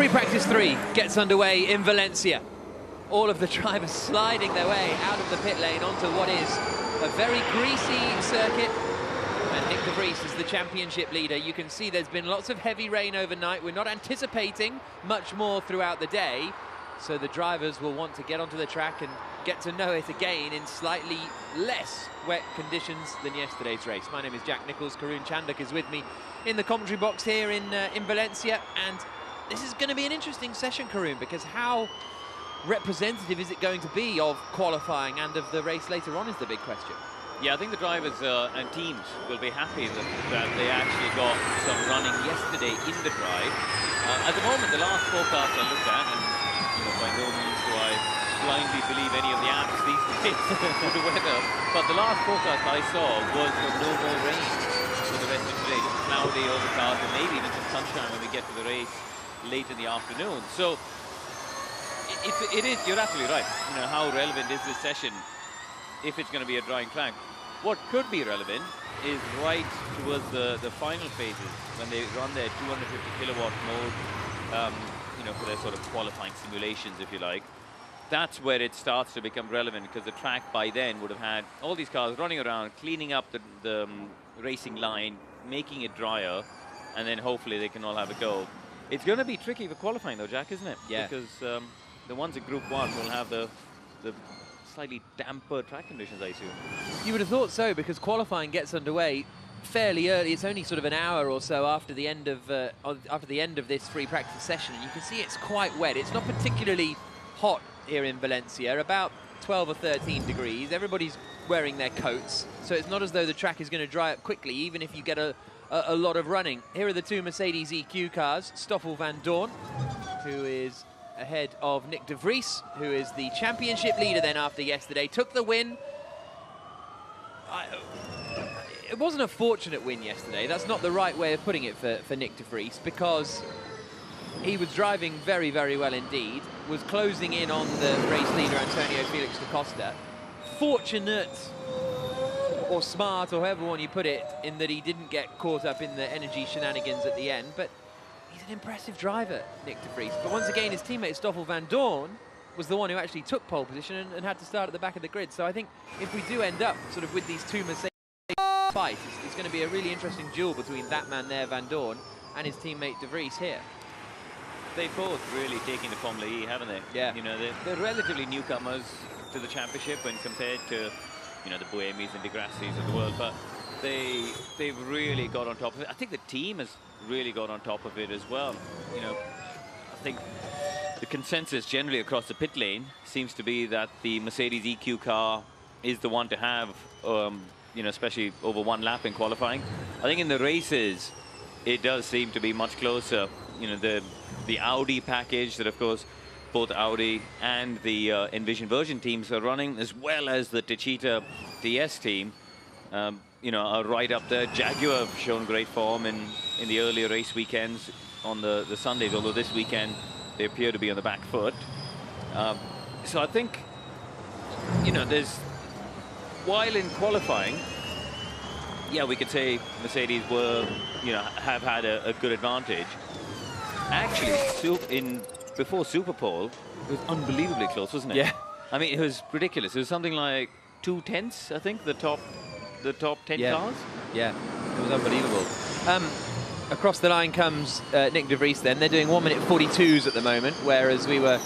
Free practice 3 gets underway in Valencia. All of the drivers sliding their way out of the pit lane onto what is a very greasy circuit. And Nick de Vries is the championship leader. You can see there's been lots of heavy rain overnight. We're not anticipating much more throughout the day. So the drivers will want to get onto the track and get to know it again in slightly less wet conditions than yesterday's race. My name is Jack Nichols. Karun Chandok is with me in the commentary box here in Valencia. And this is going to be an interesting session, Karun, because how representative is it going to be of qualifying and of the race later on is the big question. Yeah, I think the drivers and teams will be happy that they actually got some running yesterday in the drive. At the moment, the last forecast I looked at, and by no means do I blindly believe any of the apps these days for the weather, but the last forecast I saw was for no more rain for the rest of today. Just cloudy, overcast, and maybe even some sunshine when we get to the race late in the afternoon. So it is, you're absolutely right. How relevant is this session if it's going to be a drying track? What could be relevant is right towards the final phases when they run their 250 kilowatt mode, for their sort of qualifying simulations, if you like. That's where it starts to become relevant, because the track by then would have had all these cars running around, cleaning up the racing line, making it drier, and then hopefully they can all have a go. It's going to be tricky for qualifying though, Jack, isn't it? Yeah. Because the ones at Group 1 will have the slightly damper track conditions, I assume. You would have thought so, because qualifying gets underway fairly early. It's only sort of an hour or so after the end of this free practice session. You can see it's quite wet. It's not particularly hot here in Valencia, about 12 or 13 degrees. Everybody's wearing their coats, so it's not as though the track is going to dry up quickly, even if you get a lot of running. Here are the two Mercedes EQ cars. Stoffel van Dorn, who is ahead of Nick de Vries, who is the championship leader then after yesterday, took the win. It wasn't a fortunate win yesterday. That's not the right way of putting it for Nick de Vries, because he was driving very, very well indeed, was closing in on the race leader, Antonio Felix de Costa. Fortunate, or smart, or however one you put it, in that he didn't get caught up in the energy shenanigans at the end, but he's an impressive driver, Nick de Vries. But once again, his teammate Stoffel van Dorn was the one who actually took pole position and had to start at the back of the grid. So I think if we do end up sort of with these two Mercedes fight, it's going to be a really interesting duel between that man there, Van Dorn, and his teammate de Vries here. They've both really taken the Formula E, haven't they? Yeah. They're relatively newcomers to the championship when compared to, the Buemis and Degrassis of the world, but they've really got on top of it. I think the team has really got on top of it as well. I think the consensus generally across the pit lane seems to be that the Mercedes EQ car is the one to have, especially over one lap in qualifying. I think in the races, it does seem to be much closer. The Audi package that, of course, both Audi and the Envision Version teams are running, as well as the Techeetah DS team, are right up there. Jaguar have shown great form in the earlier race weekends on the Sundays, although this weekend they appear to be on the back foot. So I think, while in qualifying, yeah, we could say Mercedes were, have had a good advantage. Actually, before Super Pole, it was unbelievably close, wasn't it? Yeah. I mean, it was ridiculous. It was something like 2/10, I think, the top 10 cars. Yeah, it was unbelievable. Across the line comes Nick de Vries then. They're doing 1 minute 42s at the moment, whereas we were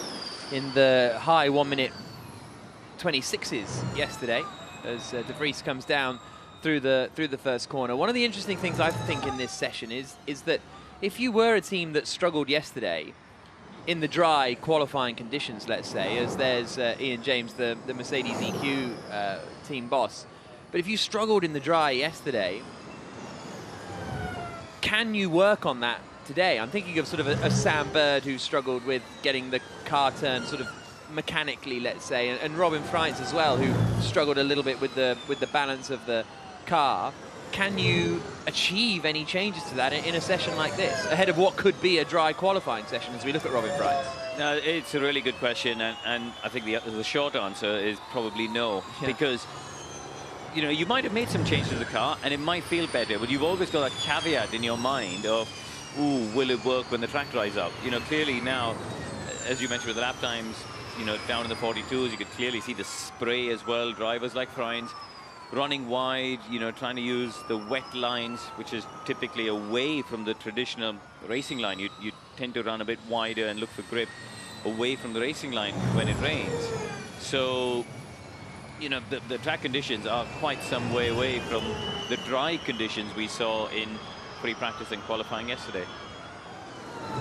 in the high 1 minute 26s yesterday, as de Vries comes down through the first corner. One of the interesting things I think in this session is that if you were a team that struggled yesterday in the dry qualifying conditions, let's say, as there's Ian James, the Mercedes EQ team boss, but if you struggled in the dry yesterday, can you work on that today? I'm thinking of sort of a Sam Bird who struggled with getting the car turned sort of mechanically, let's say, and Robin Freitz as well, who struggled a little bit with the balance of the car. Can you achieve any changes to that in a session like this, ahead of what could be a dry qualifying session as we look at Robin Freitz? No, it's a really good question, and I think the short answer is probably no, because you might have made some changes to the car and it might feel better, but you've always got a caveat in your mind of, ooh, will it work when the track dries out? You know, clearly now, as you mentioned with the lap times, you know, down in the 42s, you could clearly see the spray as well. Drivers like Freins running wide, you know, trying to use the wet lines, which is typically away from the traditional racing line. You tend to run a bit wider and look for grip away from the racing line when it rains. So, you know, the track conditions are quite some way away from the dry conditions we saw in free practice and qualifying yesterday.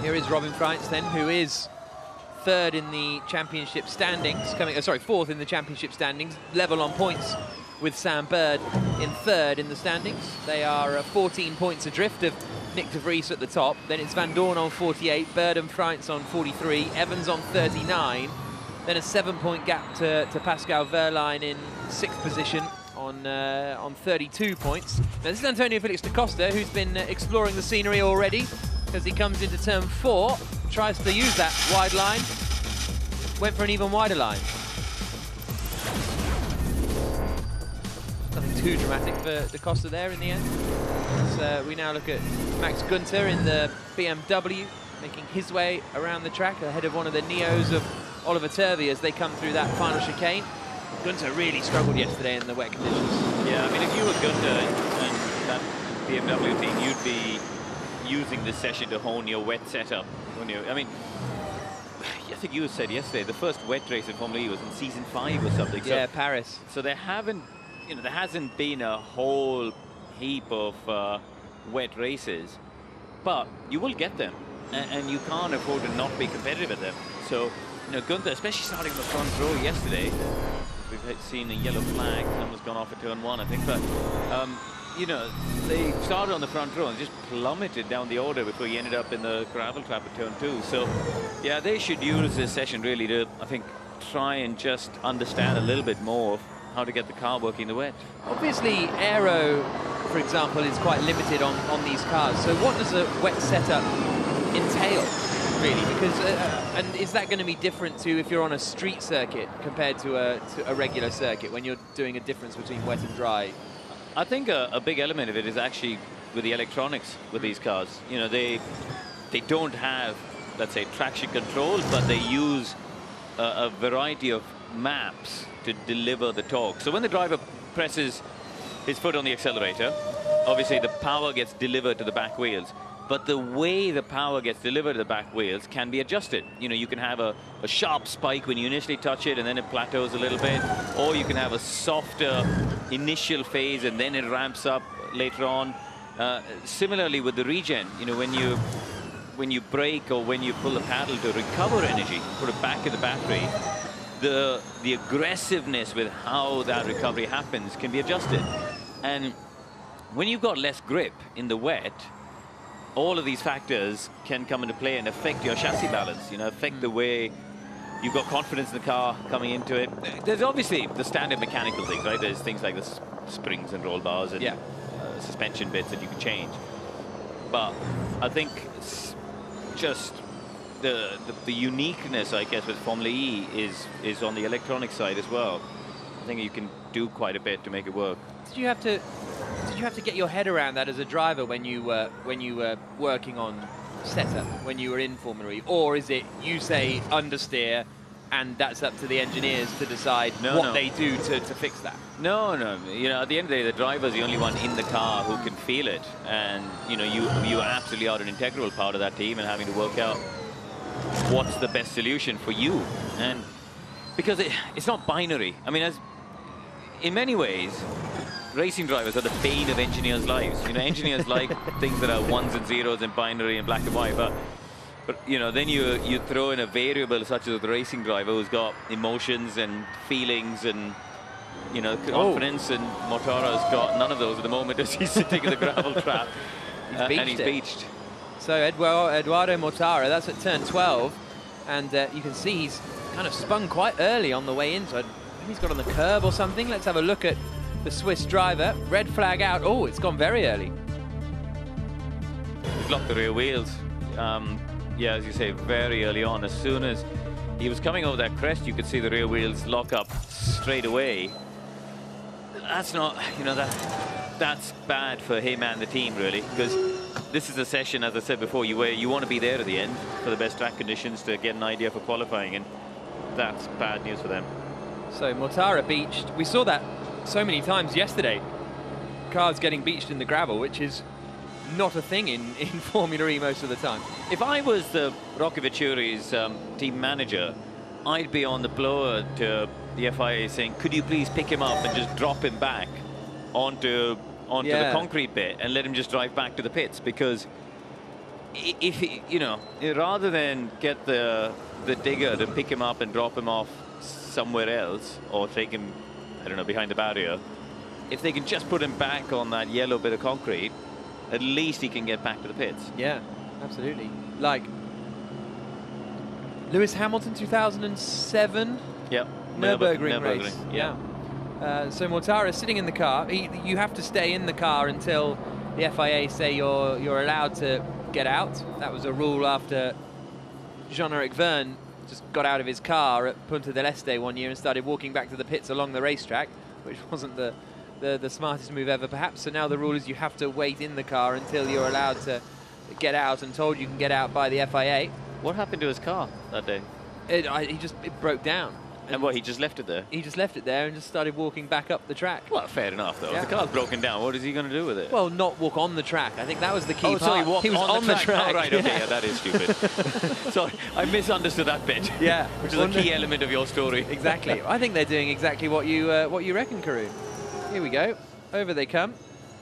Here is Robin Freins then, who is third in the championship standings, fourth in the championship standings, level on points with Sam Bird in third in the standings. They are 14 points adrift of Nick de Vries at the top. Then it's Van Dorn on 48, Bird and Freins on 43, Evans on 39. Then a 7-point gap to Pascal Wehrlein in 6th position on 32 points. Now this is Antonio Felix da Costa, who's been exploring the scenery already as he comes into turn 4, tries to use that wide line, went for an even wider line. Nothing too dramatic for da Costa there in the end. So we now look at Max Günther in the BMW, making his way around the track ahead of one of the Neos of Oliver Turvey as they come through that final chicane. Günther really struggled yesterday in the wet conditions. Yeah, I mean, if you were Günther and that BMW team, you'd be using this session to hone your wet setup, wouldn't you? I mean, I think you said yesterday the first wet race in Formula E was in season 5 or something. Yeah, so, Paris. So there hasn't been a whole heap of wet races, but you will get them, and you can't afford to not be competitive at them. So, you know, Günther, especially starting in the front row yesterday, we've seen a yellow flag. Someone's gone off at turn 1, I think, but you know, they started on the front row and just plummeted down the order before he ended up in the gravel trap at turn 2. So, yeah, they should use this session really to, I think, try and just understand a little bit more of how to get the car working in the wet. Obviously, aero, for example, is quite limited on these cars. So what does a wet setup entail, really? Because, and is that going to be different to if you're on a street circuit compared to a regular circuit when you're doing a difference between wet and dry? I think a big element of it is actually with the electronics with these cars. You know, they don't have, let's say, traction control, but they use a variety of maps to deliver the torque. So when the driver presses his foot on the accelerator, obviously the power gets delivered to the back wheels. But the way the power gets delivered to the back wheels can be adjusted. You know, you can have a sharp spike when you initially touch it and then it plateaus a little bit, or you can have a softer initial phase and then it ramps up later on. Similarly with the regen, you know, when you brake or when you pull the paddle to recover energy, put it back in the battery, the aggressiveness with how that recovery happens can be adjusted. And when you've got less grip in the wet, all of these factors can come into play and affect your chassis balance, you know, affect the way you've got confidence in the car coming into it. There's obviously the standard mechanical things, right? There's things like the springs and roll bars and suspension bits that you can change. But I think it's just the uniqueness, I guess, with Formula E is on the electronic side as well. I think you can do quite a bit to make it work. Did you have to get your head around that as a driver when you were working on setup, when you were in Formula E? Or is it you say understeer and that's up to the engineers to decide what they do to fix that? No. You know, at the end of the day, the driver's the only one in the car who can feel it. And, you know, you absolutely are an integral part of that team and having to work out what's the best solution for you. And because it's not binary. I mean, in many ways, racing drivers are the bane of engineers' lives. You know, engineers like things that are ones and zeros and binary and black and white. But you know, then you throw in a variable such as the racing driver who's got emotions and feelings and, you know, confidence. And Mortara's got none of those at the moment as he's sitting in the gravel trap. And he's beached. So Eduardo Mortara, that's at turn 12. And you can see he's kind of spun quite early on the way in. So he's got on the curb or something. Let's have a look at the Swiss driver. Red flag out. Oh, it's gone very early. He's locked the rear wheels. Yeah, as you say, very early on. As soon as he was coming over that crest, you could see the rear wheels lock up straight away. That's not, you know, that's bad for him and the team, really, because this is a session, as I said before, where you want to be there at the end for the best track conditions to get an idea for qualifying, and that's bad news for them. So Mortara beached. We saw that so many times yesterday. Cars getting beached in the gravel, which is not a thing in Formula E most of the time. If I was the Rocky Venturi's team manager, I'd be on the blower to the FIA saying, could you please pick him up and just drop him back onto the concrete bit and let him just drive back to the pits, because if he, you know, rather than get the digger to pick him up and drop him off somewhere else or take him, I don't know, behind the barrier, if they can just put him back on that yellow bit of concrete, at least he can get back to the pits. Yeah, absolutely. Like Lewis Hamilton 2007. Yep. Nürburgring race. Yeah. So Mortara is sitting in the car. You have to stay in the car until the FIA say you're allowed to get out. That was a rule after Jean-Eric Vergne just got out of his car at Punta del Este one year and started walking back to the pits along the racetrack, which wasn't the smartest move ever, perhaps. So now the rule is you have to wait in the car until you're allowed to get out and told you can get out by the FIA. What happened to his car that day? It broke down. And what, he just left it there? He just left it there and just started walking back up the track. Well, fair enough, though. Yeah. If the car's broken down, what is he going to do with it? Well, not walk on the track. I think that was the key part. Sorry, He was on the track. Oh, right, okay, yeah, that is stupid. Sorry, I misunderstood that bit. Yeah. Which is a key element of your story. Exactly. I think they're doing exactly what you reckon, Karun. Here we go. Over they come.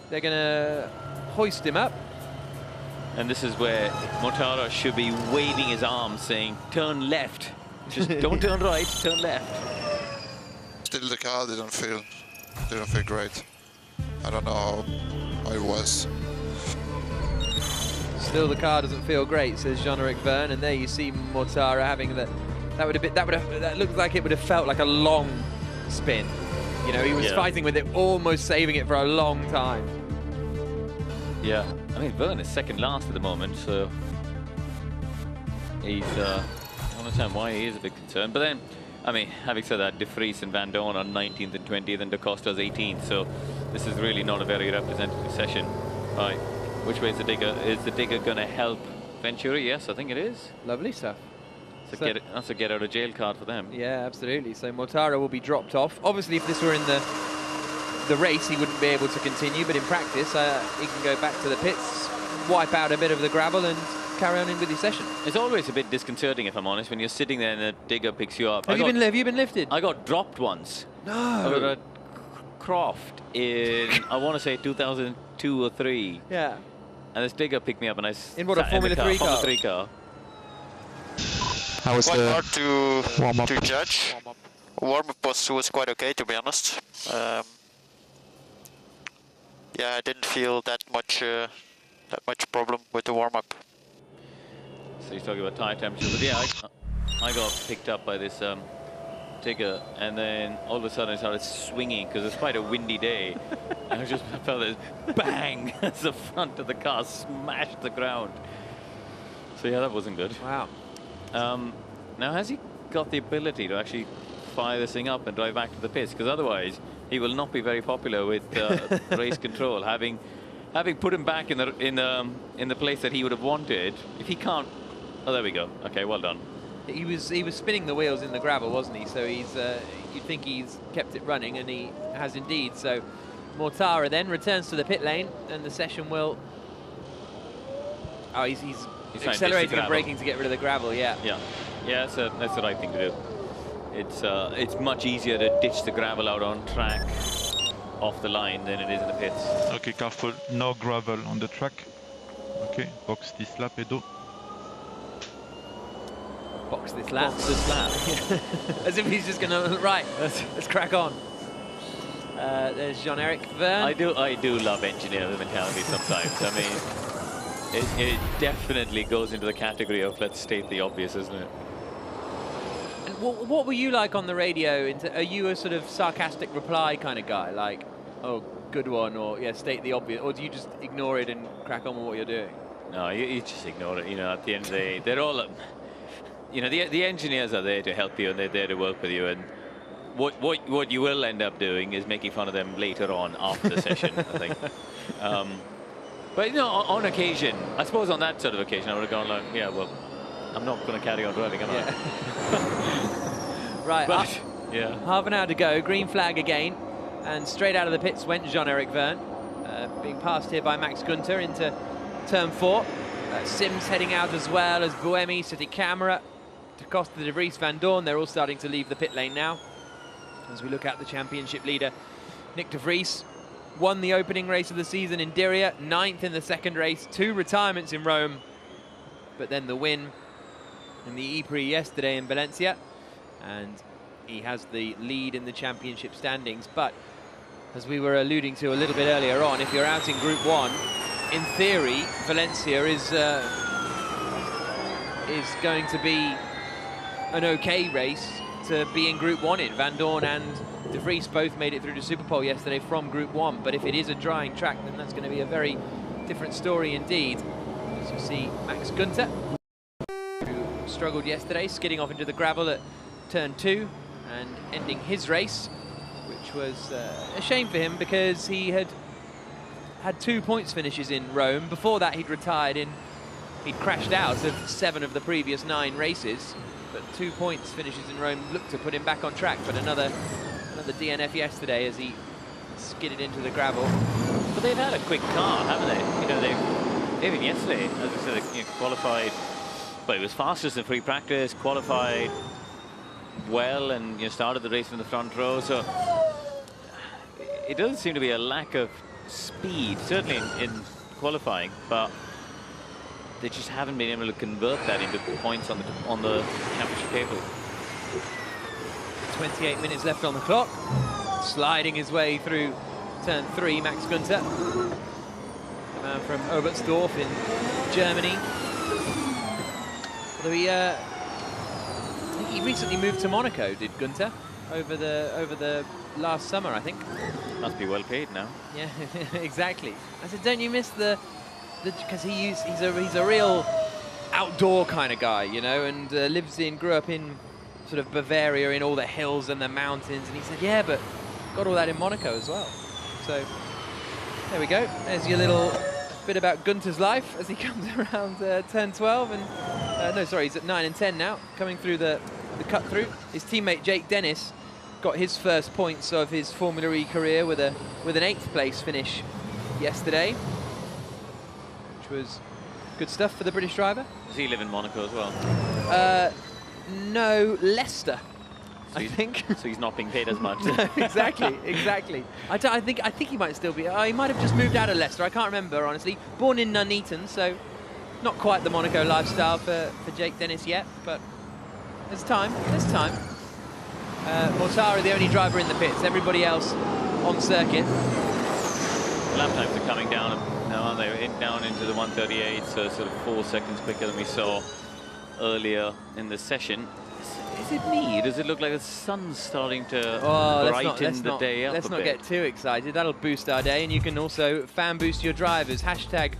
They're going to hoist him up. And this is where Mortara should be waving his arms, saying, turn left. Just don't turn right, turn left. Still, the car didn't feel great. I don't know how it was. Still, the car doesn't feel great, says Jean-Eric Vergne, and there you see Mortara having that looked like it would have felt like a long spin. You know, he was fighting with it, almost saving it for a long time. Yeah, I mean, Vergne is second last at the moment, so he's I don't understand why he is a bit concerned. But then, I mean, having said that, De Vries and Van Dorn are 19th and 20th, and Costa's 18th, so this is really not a very representative session. Right, which way is the digger? Is the digger going to help Venturi? Yes, I think it is. Lovely stuff. So that's a get-out-of-jail card for them. Yeah, absolutely. So Mortara will be dropped off. Obviously, if this were in the race, he wouldn't be able to continue, but in practice, he can go back to the pits, wipe out a bit of the gravel, and carry on in with his session. It's always a bit disconcerting, if I'm honest, when you're sitting there and the digger picks you up. Have you been lifted? I got dropped once. No. I got a Croft in, I want to say 2002 or 3. Yeah. And this digger picked me up, and I in what, a Formula 3 car? Formula 3 car. How was Quite the hard to warm-up? judge. Warm-up was quite okay, to be honest. Yeah, I didn't feel that much problem with the warm-up. So he's talking about tire temperature, but yeah, I got picked up by this digger, and then all of a sudden I started swinging because it's quite a windy day, and I just felt this bang as the front of the car smashed the ground. So yeah, that wasn't good. Wow. Now, has he got the ability to actually fire this thing up and drive back to the pits? Because otherwise, he will not be very popular with race control. Having put him back in the place that he would have wanted, if he can't. Oh, there we go. Okay, well done. He was spinning the wheels in the gravel, wasn't he? So he's you'd think he's kept it running, and he has indeed. So Mortara then returns to the pit lane, and the session will. Oh, he's accelerating and braking to get rid of the gravel. Yeah. Yeah. Yeah, that's the right thing to do. It's much easier to ditch the gravel out on track off the line than it is in the pits. Okay, careful, no gravel on the track. Okay, box this lap, Edo. Box this lap. Box this lap. As if he's just going to, right, let's crack on. There's Jean-Eric Vergne. I do love engineer mentality sometimes. I mean, it definitely goes into the category of let's state the obvious, isn't it? And what were you like on the radio? Are you a sort of sarcastic reply kind of guy? Like, oh, good one, or yeah, state the obvious? Or do you just ignore it and crack on with what you're doing? No, you just ignore it. You know, at the end of the day, they're all, you know, the engineers are there to help you, and they're there to work with you. And what you will end up doing is making fun of them later on after the session, I think. But, you know, on occasion, I suppose on that sort of occasion, I would have gone like, yeah, well, I'm not going to carry on driving, am I? Right, But, yeah. half an hour to go, green flag again, and straight out of the pits went Jean-Eric Verne, being passed here by Max Günther into turn 4. Sims heading out as well as Buemi, City Camera, to Costa, De Vries, Van Dorn. They're all starting to leave the pit lane now. As we look at the championship leader, Nick De Vries won the opening race of the season in Diriyah, 9th in the second race, 2 retirements in Rome, but then the win in the E-Prix yesterday in Valencia, and he has the lead in the championship standings. But as we were alluding to a little bit earlier on, if you're out in Group 1, in theory, Valencia is going to be an okay race to be in Group 1 in. Van Dorn and De Vries both made it through to Superpole yesterday from Group 1, but if it is a drying track, then that's going to be a very different story indeed. As you see, Max Günther, who struggled yesterday, skidding off into the gravel at turn 2 and ending his race, which was a shame for him because he had 2 points finishes in Rome. Before that, he'd retired he'd crashed out of 7 of the previous 9 races, but 2 points finishes in Rome looked to put him back on track. But another DNF yesterday as he skidded into the gravel. But they've had a quick car, haven't they? You know, even yesterday, as I said, you know, qualified. But it was fastest in free practice, qualified well, and you know, started the race in the front row. So it doesn't seem to be a lack of speed, certainly in qualifying, but they just haven't been able to convert that into points on the championship table. 28 minutes left on the clock. Sliding his way through turn 3, Max Günther, the man from Oberstdorf in Germany. Although I think he recently moved to Monaco, did Günther, over the last summer, I think. Must be well paid now. Yeah, exactly. I said, don't you miss because he's a real outdoor kind of guy, you know, and grew up in sort of Bavaria, in all the hills and the mountains, and he said, yeah, but got all that in Monaco as well. So there we go. There's your little bit about Günther's life as he comes around turn 12, and no, sorry, he's at 9 and 10 now, coming through the cut through. His teammate Jake Dennis got his first points of his Formula E career with an 8th place finish yesterday, which was good stuff for the British driver. Does he live in Monaco as well? No, Leicester, I think. So he's not being paid as much. No, exactly. I think he might still be. He might have just moved out of Leicester. I can't remember, honestly. Born in Nuneaton, so not quite the Monaco lifestyle for Jake Dennis yet, but there's time. Mortara, the only driver in the pits. Everybody else on circuit. Lap times are coming down now, aren't they? Down into the 1:38, so sort of 4 seconds quicker than we saw earlier in the session. Is it me? Does it look like the sun's starting to brighten the day up Let's a not bit? get too excited. That'll boost our day, and you can also fan boost your drivers. Hashtag,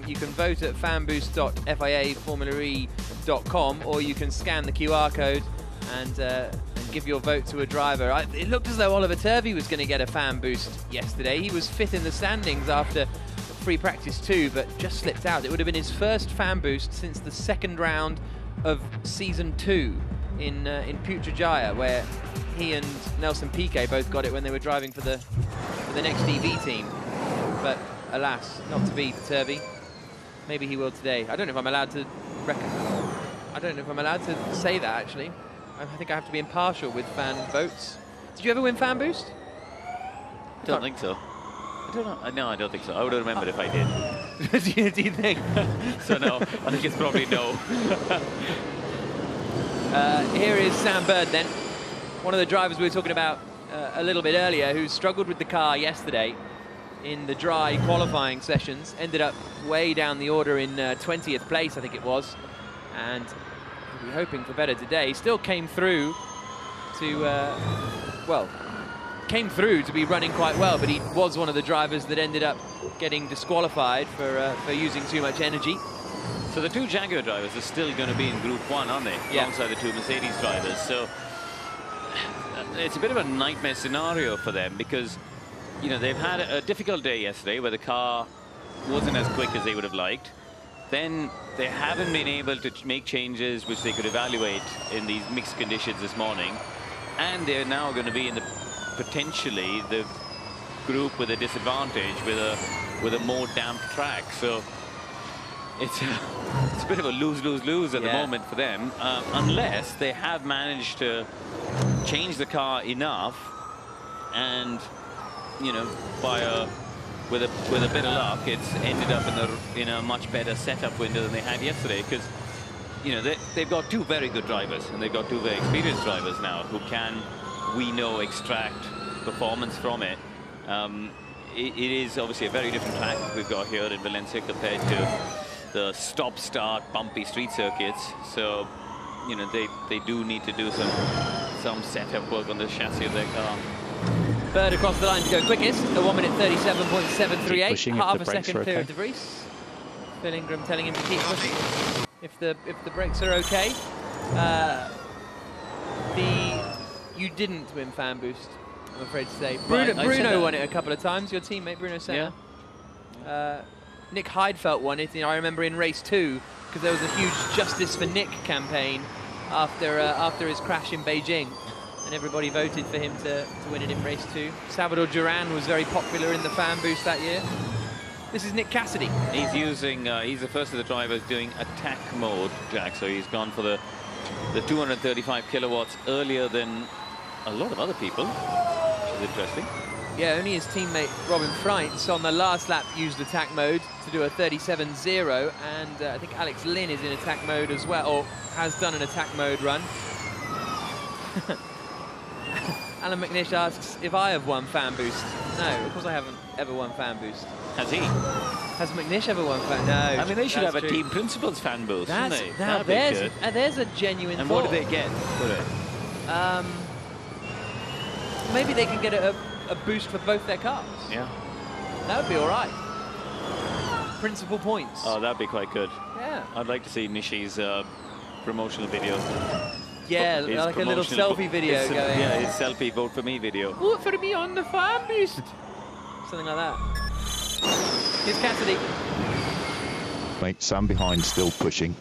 you can vote at fanboost.fiaformulae.com, or you can scan the QR code and give your vote to a driver. It looked as though Oliver Turvey was going to get a fan boost yesterday. He was 5th in the standings after free practice 2, but just slipped out. It would have been his first fan boost since the 2nd round of season 2 in Putrajaya, where he and Nelson Piquet both got it when they were driving for the next EV team. But alas, not to be for Turvey. Maybe he will today. I don't know if I'm allowed to say that, actually. I think I have to be impartial with fan votes. Did you ever win fan boost? Don't think so. I don't know. No, I don't think so. I would have remembered if I did. Do you think? So no, I think it's probably no. Here is Sam Bird then, one of the drivers we were talking about a little bit earlier, who struggled with the car yesterday in the dry qualifying sessions, ended up way down the order in 20th place, I think it was, and we're hoping for better today. Still came through to, came through to be running quite well, but he was one of the drivers that ended up getting disqualified for using too much energy. So the 2 Jaguar drivers are still going to be in Group 1, aren't they? Yeah. Alongside the 2 Mercedes drivers. So it's a bit of a nightmare scenario for them because, you know, they've had a difficult day yesterday where the car wasn't as quick as they would have liked. Then they haven't been able to make changes which they could evaluate in these mixed conditions this morning. And they're now going to be in the potentially the group with a disadvantage with a more damp track. So it's a bit of a lose-lose-lose at the moment for them, unless they have managed to change the car enough, and you know, with a bit of luck, it's ended up in a much better setup window than they had yesterday. Because you know they've got two very good drivers, and they've got two very experienced drivers now who can, we know, extract performance from it. It is obviously a very different track we've got here in Valencia compared to the stop-start bumpy street circuits. So you know they do need to do some setup work on the chassis of their car. Bird across the line to go quickest, a 1 minute 37.738, half a second clear of De Vries. Phil Ingram telling him to keep pushing if the brakes are okay. You didn't win fan boost, I'm afraid to say. Bruno won it a couple of times. Your teammate Bruno Senna. Yeah. Nick Heidfeld won it. I remember in race 2 because there was a huge Justice for Nick campaign after his crash in Beijing. And everybody voted for him to win it in race 2. Salvador Duran was very popular in the fan boost that year. This is Nick Cassidy. He's using, he's the first of the drivers doing attack mode, Jack. So he's gone for the 235 kilowatts earlier than a lot of other people, which is interesting. Yeah, only his teammate Robin Freitz on the last lap used attack mode to do a 37.0, and I think Alex Lynn is in attack mode as well, or has done an attack mode run. Alan McNish asks if I have won fan boost. No, of course I haven't ever won fan boost. Has he? Has McNish ever won fan? No. I mean, they should have a team principals fan boost, shouldn't they? Now there's a genuine And thought. what do they get for it? Maybe they can get a boost for both their cars. Yeah. That would be all right. Principal points. Oh, that'd be quite good. Yeah. I'd like to see Nishi's promotional video. Yeah, like a little selfie video going. Yeah, his selfie vote for me video. Vote for me on the fan boost. Something like that. Here's Cassidy. Mate, Sam behind, still pushing.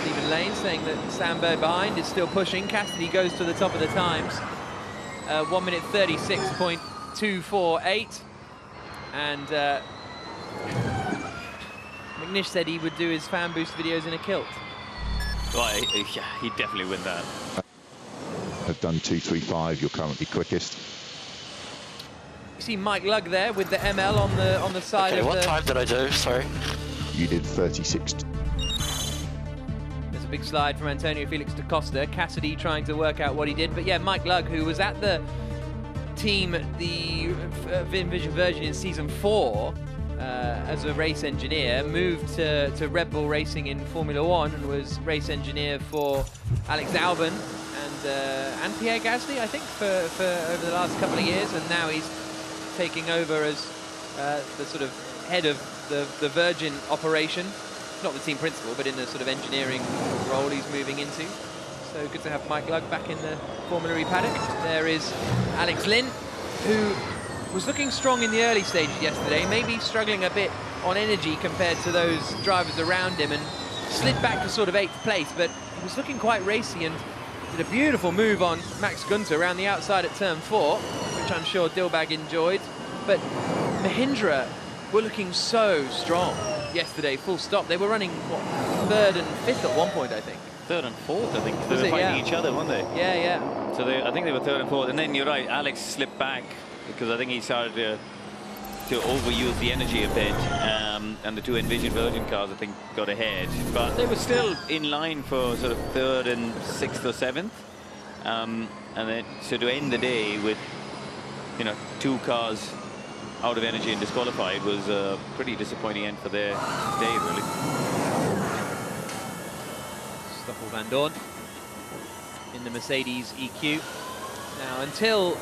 Stephen Lane saying that Sam Bird behind is still pushing. Cassidy goes to the top of the times. 1 minute 36.248. And McNish said he would do his fan boost videos in a kilt. Well, yeah, he'd definitely win that. I've done 2:35. You're currently quickest. You see Mike Lugg there with the ML on the side of the... what time did I do? Sorry. You did 36. There's a big slide from Antonio Felix to Costa. Cassidy trying to work out what he did. But yeah, Mike Lugg, who was at the team, the Vision Virgin in season 4 as a race engineer, moved to Red Bull Racing in Formula 1 and was race engineer for Alex Albon and Pierre Gasly, I think, for over the last couple of years. And now he's taking over as the sort of head of the Virgin operation. Not the team principal, but in the sort of engineering role he's moving into. So good to have Mike Lugg back in the Formula E paddock. There is Alex Lynn, who was looking strong in the early stages yesterday, maybe struggling a bit on energy compared to those drivers around him, and slid back to sort of 8th place, but he was looking quite racy and did a beautiful move on Max Gunther around the outside at turn 4, which I'm sure Dilbag enjoyed. But Mahindra were looking so strong yesterday, full stop. They were running, what, 3rd and 5th at one point, I think. 3rd and 4th, I think. They were fighting each other, weren't they? Yeah, yeah. So I think they were 3rd and 4th. And then you're right, Alex slipped back because I think he started to overuse the energy a bit. And the two Envision Virgin cars, I think, got ahead. But they were still in line for sort of 3rd and 6th or 7th. And then, so to end the day with, you know, 2 cars out of energy and disqualified was a pretty disappointing end for their day, really. Stoffel Van Dorn in the Mercedes EQ. Now, until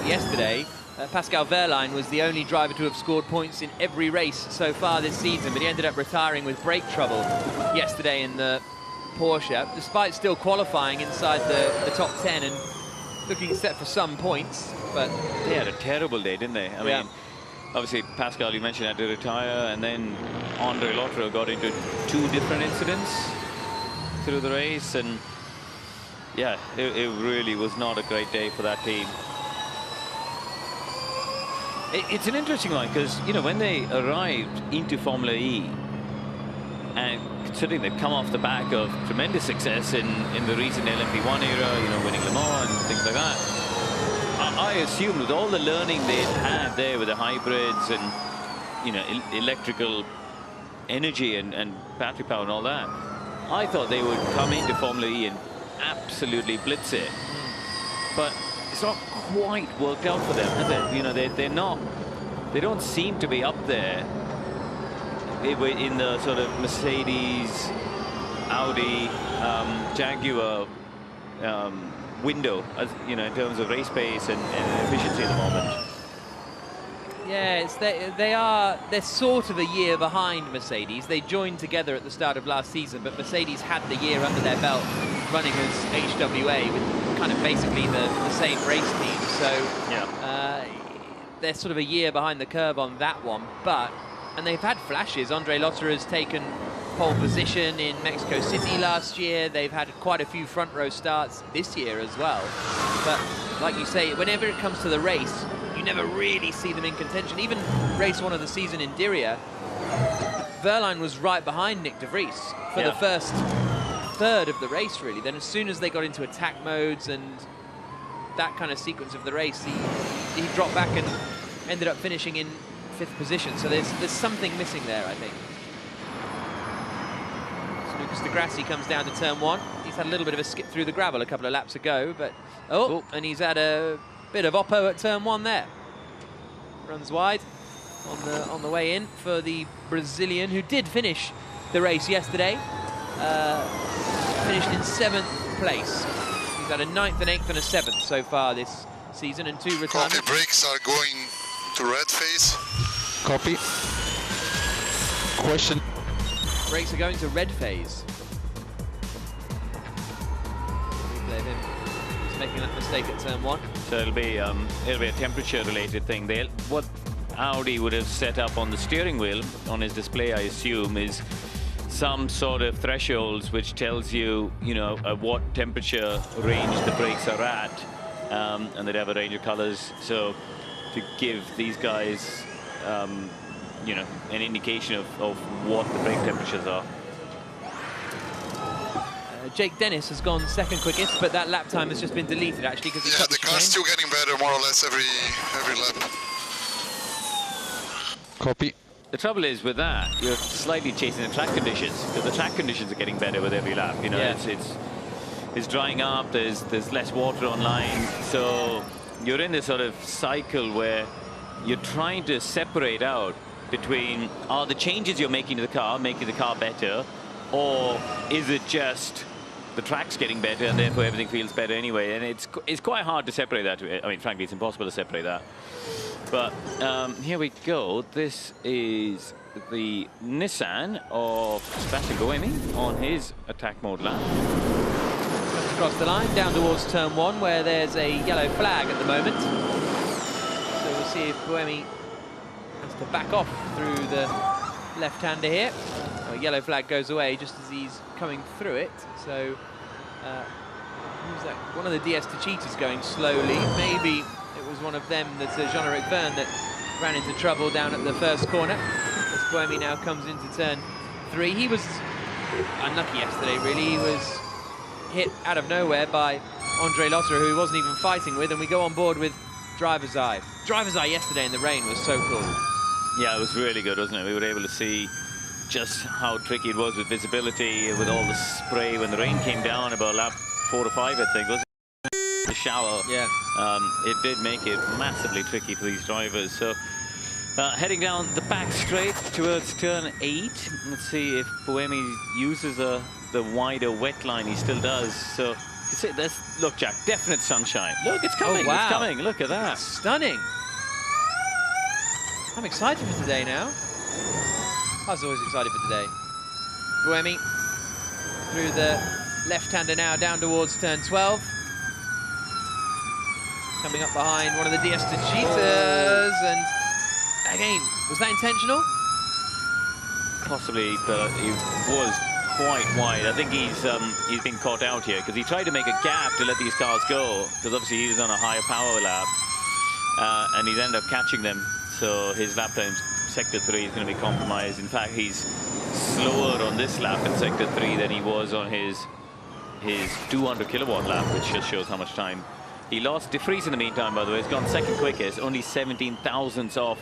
yesterday, Pascal Wehrlein was the only driver to have scored points in every race so far this season, but he ended up retiring with brake trouble yesterday in the Porsche, despite still qualifying inside the top 10 and looking set for some points. But they had a terrible day, didn't they? I mean, obviously, Pascal, you mentioned had to retire, and then Andre Lotterer got into 2 different incidents through the race, and yeah, it really was not a great day for that team. It's an interesting one because, you know, when they arrived into Formula E, and considering they've come off the back of tremendous success in the recent LMP1 era, you know, winning Le Mans and things like that, I assumed with all the learning they'd had there with the hybrids and, you know, electrical energy and battery power and all that, I thought they would come into Formula E and absolutely blitz it. But it's not quite worked out for them, has it? You know, they're not, they don't seem to be up there in the sort of Mercedes, Audi, Jaguar window, as you know, in terms of race pace and efficiency at the moment. Yeah, they're sort of a year behind Mercedes. They joined together at the start of last season, but Mercedes had the year under their belt running as HWA with kind of basically the same race team. So they're sort of a year behind the curve on that one. And they've had flashes. Andre Lotterer has taken pole position in Mexico City last year. They've had quite a few front row starts this year as well. But like you say, whenever it comes to the race, you never really see them in contention. Even race 1 of the season in Diriyah, Wehrlein was right behind Nick de Vries for the first third of the race, really. Then as soon as they got into attack modes and that kind of sequence of the race, he dropped back and ended up finishing in 5th position. So there's something missing there, I think. So Lucas de Grassi comes down to turn 1. He's had a little bit of a skip through the gravel a couple of laps ago, but and he's had a bit of oppo at turn 1 there. Runs wide on the way in for the Brazilian, who did finish the race yesterday. Finished in 7th place. He's had a 9th and 8th and a 7th so far this season, and 2 retirements. Coffee breaks are going to red phase. Copy. Question. Brakes are going to red phase. Replay of him just making that mistake at turn 1. So it'll be a temperature-related thing. What Audi would have set up on the steering wheel on his display, I assume, is some sort of thresholds which tells you, you know, what temperature range the brakes are at, and they'd have a range of colors. So to give these guys, you know, an indication of what the brake temperatures are. Jake Dennis has gone 2nd quickest, but that lap time has just been deleted actually because the car's still getting better more or less every lap. Copy. The trouble is with that, you're slightly chasing the track conditions, because the track conditions are getting better with every lap. You know, it's drying up. There's less water on line, so you're in this sort of cycle where you're trying to separate out between, are the changes you're making to the car making the car better, or is it just the track's getting better and therefore everything feels better anyway? And it's quite hard to separate that. I mean, frankly, it's impossible to separate that. But here we go. This is the Nissan of Sebastian Buemi on his attack mode lap. Comes across the line down towards turn 1, where there's a yellow flag at the moment. So we'll see if Buemi has to back off through the left-hander here. Well, yellow flag goes away just as he's coming through it. So who's that? One of the DS Techeetahs going slowly. Maybe it was one of them, that's Jean-Eric Verne, that ran into trouble down at the first corner. As Buemi now comes into turn 3. He was unlucky yesterday, really. He was hit out of nowhere by Andre Lotterer, who he wasn't even fighting with, and we go on board with Driver's Eye. Driver's Eye yesterday in the rain was so cool. Yeah, it was really good, wasn't it? We were able to see just how tricky it was with visibility, with all the spray when the rain came down about lap 4 or 5, I think, wasn't it? The shower. Yeah. It did make it massively tricky for these drivers. So heading down the back straight towards turn 8. Let's see if Buemi uses the wider wet line. He still does. So look, Jack, definite sunshine. Look, it's coming. Oh, wow. It's coming. Look at that. Stunning. I'm excited for today now. I was always excited for today. Buemi through the left-hander now down towards turn 12. Coming up behind one of the Diesta cheaters, and again, was that intentional? Possibly, but it was quite wide. I think he's been caught out here because he tried to make a gap to let these cars go, because obviously he was on a higher power lap, and he's ended up catching them. So his lap time, sector 3, is going to be compromised. In fact, he's slower on this lap in sector 3 than he was on his 200 kilowatt lap, which just shows how much time he lost. De Vries in the meantime, by the way, has gone second quickest, only 17 thousandths off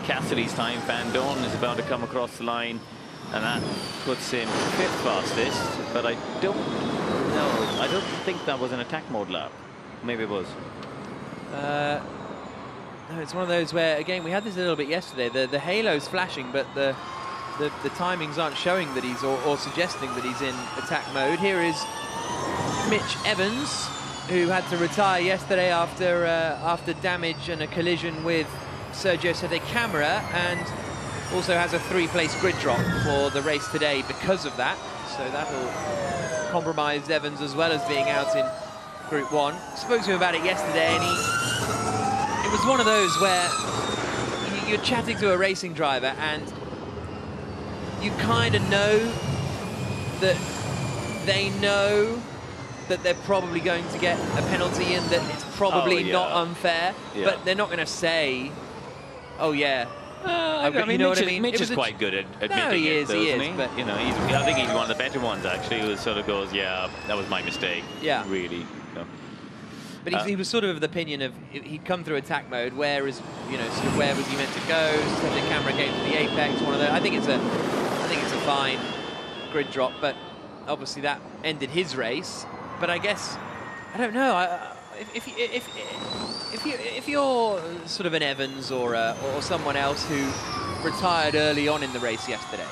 Cassidy's time. Van Dorn is about to come across the line, and that puts him 5th fastest. But I don't know. I don't think that was an attack mode lap. Maybe it was. No, it's one of those where, again, we had this a little bit yesterday. The halo's flashing, but the timings aren't showing that he's, or suggesting that he's in attack mode. Here is Mitch Evans, who had to retire yesterday after damage and a collision with Sergio Sette Camera, and also has a 3-place grid drop for the race today because of that. So that'll compromise Evans as well as being out in Group 1. Spoke to him about it yesterday, and it was one of those where you're chatting to a racing driver and you kind of know that they know that they're probably going to get a penalty and that it's probably not unfair, but they're not going to say, oh yeah. I mean, Mitch is quite good at admitting it, though, isn't he? But you know, I think he's one of the better ones, actually, who sort of goes, yeah, that was my mistake. Yeah. Really. You know. But he was sort of the opinion of he'd come through attack mode. Where is, you know, sort of where was he meant to go? Set the camera came to the apex. One of those. I think it's a fine grid drop, but obviously that ended his race. But I guess I don't know. If you're sort of an Evans or someone else who retired early on in the race yesterday,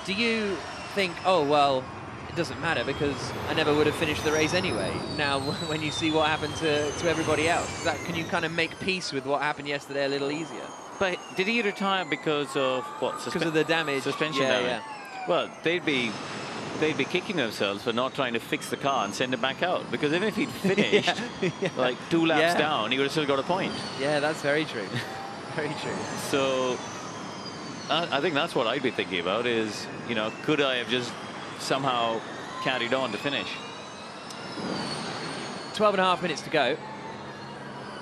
do you think, oh well, it doesn't matter because I never would have finished the race anyway? Now, when you see what happened to everybody else, can you kind of make peace with what happened yesterday a little easier? But did he retire because of what? Because of the damage. Suspension damage. Yeah. Well, they'd be kicking themselves for not trying to fix the car and send it back out, because even if he'd finished like 2 laps down, he would have still got a point. Yeah, that's very true. Very true. So I think that's what I'd be thinking about is, you know, could I have just somehow carried on to finish? 12.5 minutes to go.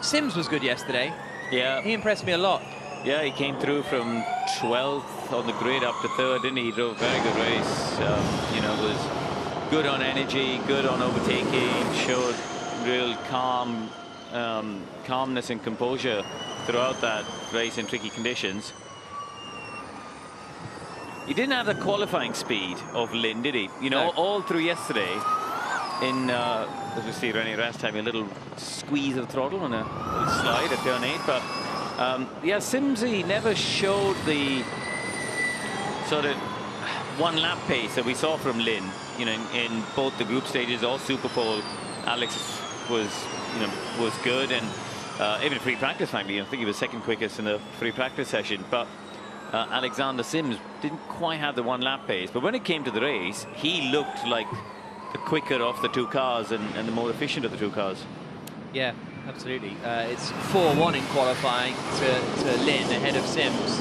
Sims was good yesterday. Yeah. He impressed me a lot. Yeah, he came through from 12th on the grid up to 3rd, didn't he? He drove a very good race. You know, was good on energy, good on overtaking, showed real calmness and composure throughout that race in tricky conditions. He didn't have the qualifying speed of Lynn, did he? You know, all through yesterday, as we see René Rast having a little squeeze of the throttle on a little slide at turn 8, but yeah, Simsy never showed the sort of one lap pace that we saw from Lynn, you know, in both the group stages or Super Pole. Alex was good, and even free practice, frankly, I think he was second quickest in the free practice session, but Alexander Sims didn't quite have the one lap pace. But when it came to the race, he looked like the quicker of the two cars and the more efficient of the two cars. Yeah. Absolutely. It's 4-1 in qualifying to Lynn ahead of Sims.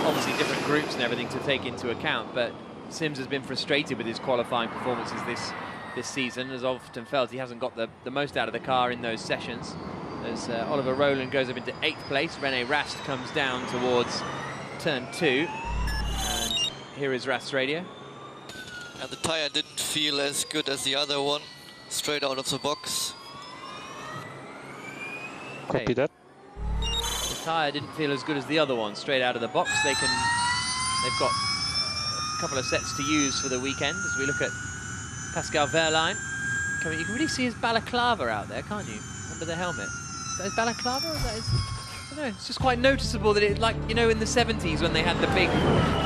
Obviously different groups and everything to take into account, but Sims has been frustrated with his qualifying performances this season. As often felt he hasn't got the most out of the car in those sessions. As Oliver Rowland goes up into 8th place, René Rast comes down towards turn 2. And here is Rast's radio. And the tyre didn't feel as good as the other one, straight out of the box. Copy that. The tyre didn't feel as good as the other one straight out of the box. They've got a couple of sets to use for the weekend as we look at Pascal Wehrlein. You can really see his balaclava out there, can't you? Under the helmet. Is that his balaclava or is that his... I don't know, it's just quite noticeable that it, like, you know, in the 70s when they had the big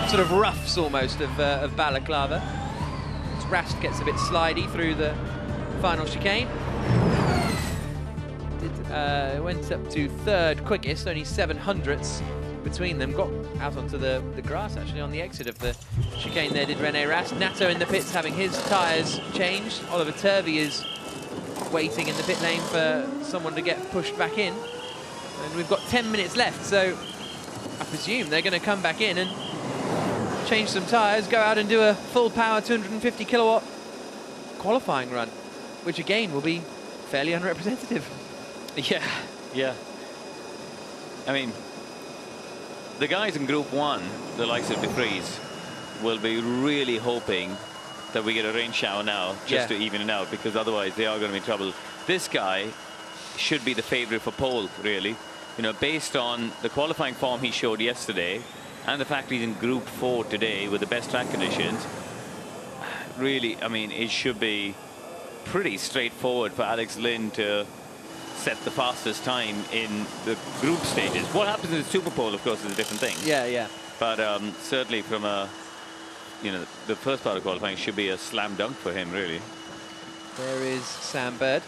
sort of ruffs almost of balaclava. As Rast gets a bit slidey through the final chicane. Went up to 3rd quickest, only 7 hundredths between them. Got out onto the grass, actually, on the exit of the chicane there, did René Rast. Nato in the pits having his tyres changed. Oliver Turvey is waiting in the pit lane for someone to get pushed back in. And we've got 10 minutes left, so I presume they're going to come back in and change some tyres, go out and do a full power 250 kilowatt qualifying run, which again will be fairly unrepresentative. Yeah. I mean, the guys in Group 1, the likes of E-Prix, will be really hoping that we get a rain shower now just to even it out, because otherwise they are going to be in trouble. This guy should be the favorite for pole, really. You know, based on the qualifying form he showed yesterday and the fact he's in Group 4 today with the best track conditions, really, I mean, it should be pretty straightforward for Alex Lynn to set the fastest time in the group stages. What happens in the Super Pole, of course, is a different thing. Yeah. But certainly from a, you know, the first part of qualifying should be a slam dunk for him, really. There is Sam Bird.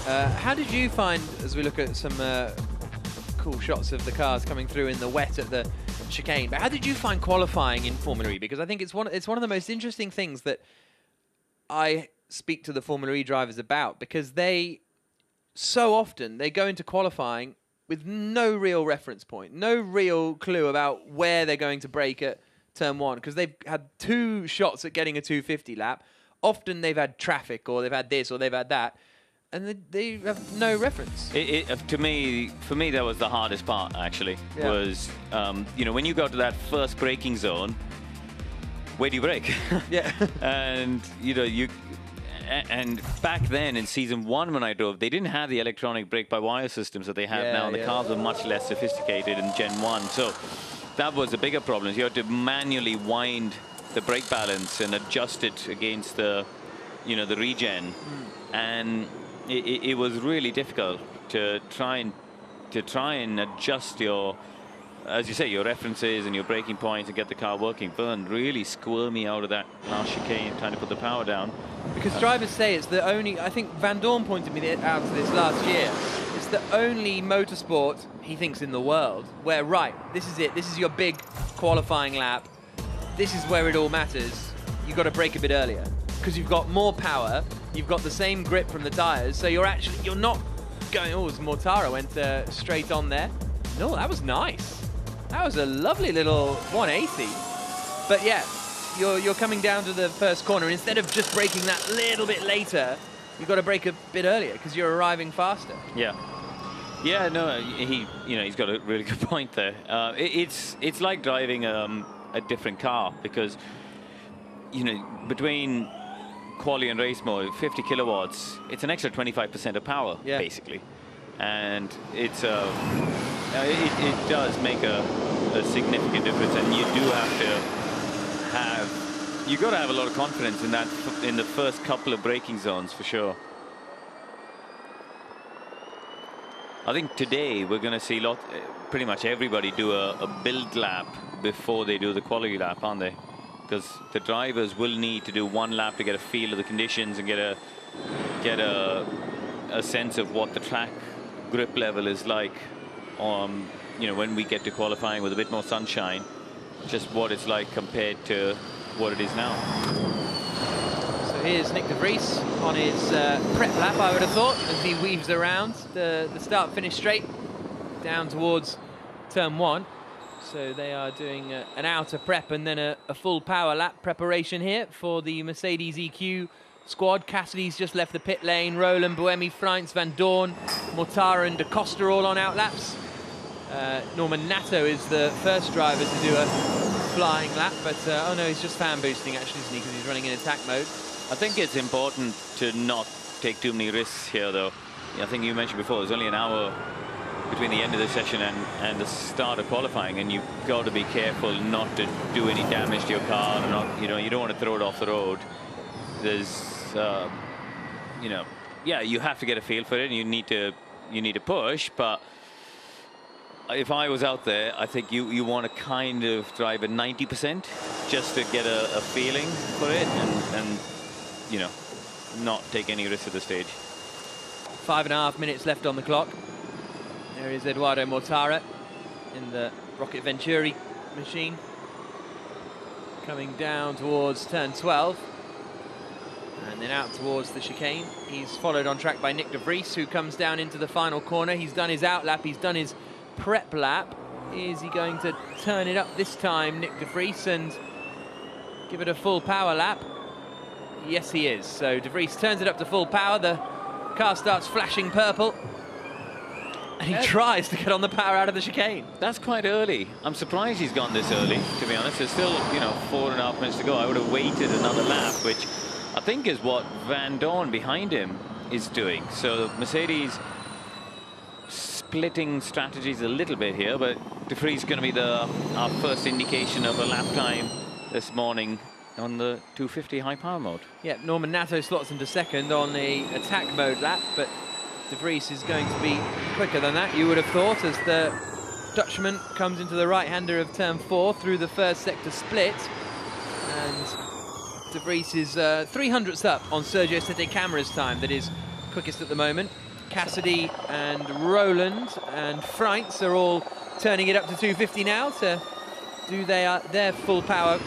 How did you find, as we look at some cool shots of the cars coming through in the wet at the chicane, but how did you find qualifying in Formula E? Because I think it's one of the most interesting things that I speak to the Formula E drivers about, because they so often they go into qualifying with no real reference point, no real clue about where they're going to brake at turn 1, because they've had 2 shots at getting a 250 lap. Often they've had traffic, or they've had this, or they've had that, and they have no reference. For me, that was the hardest part, actually. Yeah. Was, you know, when you go to that first braking zone, where do you brake? Yeah. And, you know, and back then in season 1 when I drove, they didn't have the electronic brake-by-wire systems that they have now, and the cars were much less sophisticated in Gen 1. So that was the bigger problem. You had to manually wind the brake balance and adjust it against the, you know, the regen. And it was really difficult to try and adjust your, as you say, your references and your braking points and get the car working. Vern really squirmy out of that last chicane, trying to put the power down. Because drivers say it's the only, I think Van Dorn pointed me out to this last year, it's the only motorsport, he thinks, in the world where, right, this is it, this is your big qualifying lap, this is where it all matters, you've got to brake a bit earlier, because you've got more power, you've got the same grip from the tyres, so you're not going, oh, Mortara went straight on there. No, that was nice. That was a lovely little 180. But yeah, you're coming down to the first corner, and instead of just braking that little bit later, you've got to brake a bit earlier because you're arriving faster. Yeah, no, he's got a really good point there. It's like driving a different car, because, you know, between quali and race mode, 50 kilowatts, it's an extra 25% of power, basically. And it's it does make a significant difference, and you do have to have a lot of confidence in that in the first couple of braking zones, for sure. I think today we're going to see pretty much everybody do a build lap before they do the quality lap, aren't they? Because the drivers will need to do one lap to get a feel of the conditions and get a sense of what the track grip level is like. You know, when we get to qualifying with a bit more sunshine, just what it's like compared to what it is now. So here's Nick de Vries on his prep lap, I would have thought, as he weaves around the start-finish straight down towards turn 1. So they are doing an outer prep and then a full power lap preparation here for the Mercedes EQ squad. Cassidy's just left the pit lane. Roland, Buemi, Freins, Van Dorn, Mortara and Costa all on out laps. Norman Nato is the first driver to do a flying lap, but oh no, he's just fan boosting actually, isn't he, because he's running in attack mode. I think it's important to not take too many risks here, though. I think you mentioned before, there's only an hour between the end of the session and the start of qualifying, and you've got to be careful not to do any damage to your car, and not, you know, you don't want to throw it off the road. There's, you know, yeah, you have to get a feel for it, and you need to push, but if I was out there, I think you want to kind of drive at 90% just to get a feeling for it, and you know, not take any risks at the stage. 5.5 minutes left on the clock. There is Eduardo Mortara. in the Rocket Venturi machine. Coming down towards turn 12. And then out towards the chicane. He's followed on track by Nick de Vries, who comes down into the final corner. He's done his out lap, he's done his prep lap. Is he going to turn it up this time, Nick de Vries, and give it a full power lap? Yes, he is. So de Vries turns it up to full power. The car starts flashing purple. And he tries to get on the power out of the chicane. That's quite early. I'm surprised he's gone this early, to be honest. There's still, you know, 4.5 minutes to go. I would have waited another lap, which I think is what Van Dorn behind him is doing. So Mercedes splitting strategies a little bit here, but de Vries is going to be our first indication of a lap time this morning on the 250 high power mode. Yeah, Norman Nato slots into second on the attack mode lap, but de Vries is going to be quicker than that, you would have thought, as the Dutchman comes into the right-hander of turn 4 through the first sector split. And de Vries is 300ths up on Sergio Sette Camara's time, that is quickest at the moment. Cassidy and Roland and Freitz are all turning it up to 250 now to do their full power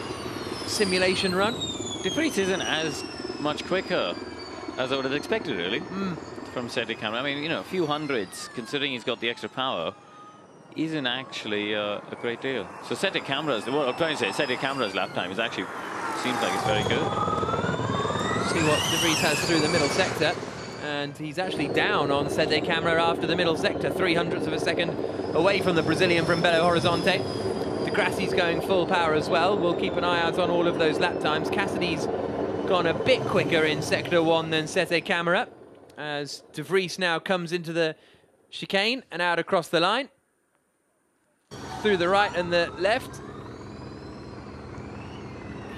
simulation run. De Vries isn't as much quicker as I would have expected, really, from Sette Camara. I mean, you know, a few hundreds, considering he's got the extra power, isn't actually a great deal. So Sette Camara's, what I'm trying to say, Sette Camara's lap time is actually, seems like it's very good. See what de Vries has through the middle sector. And he's actually down on Sette Camara after the middle sector, 300ths of a second away from the Brazilian from Belo Horizonte. De Grassi's going full power as well. We'll keep an eye out on all of those lap times. Cassidy's gone a bit quicker in sector 1 than Sette Camara, as de Vries now comes into the chicane and out across the line. Through the right and the left.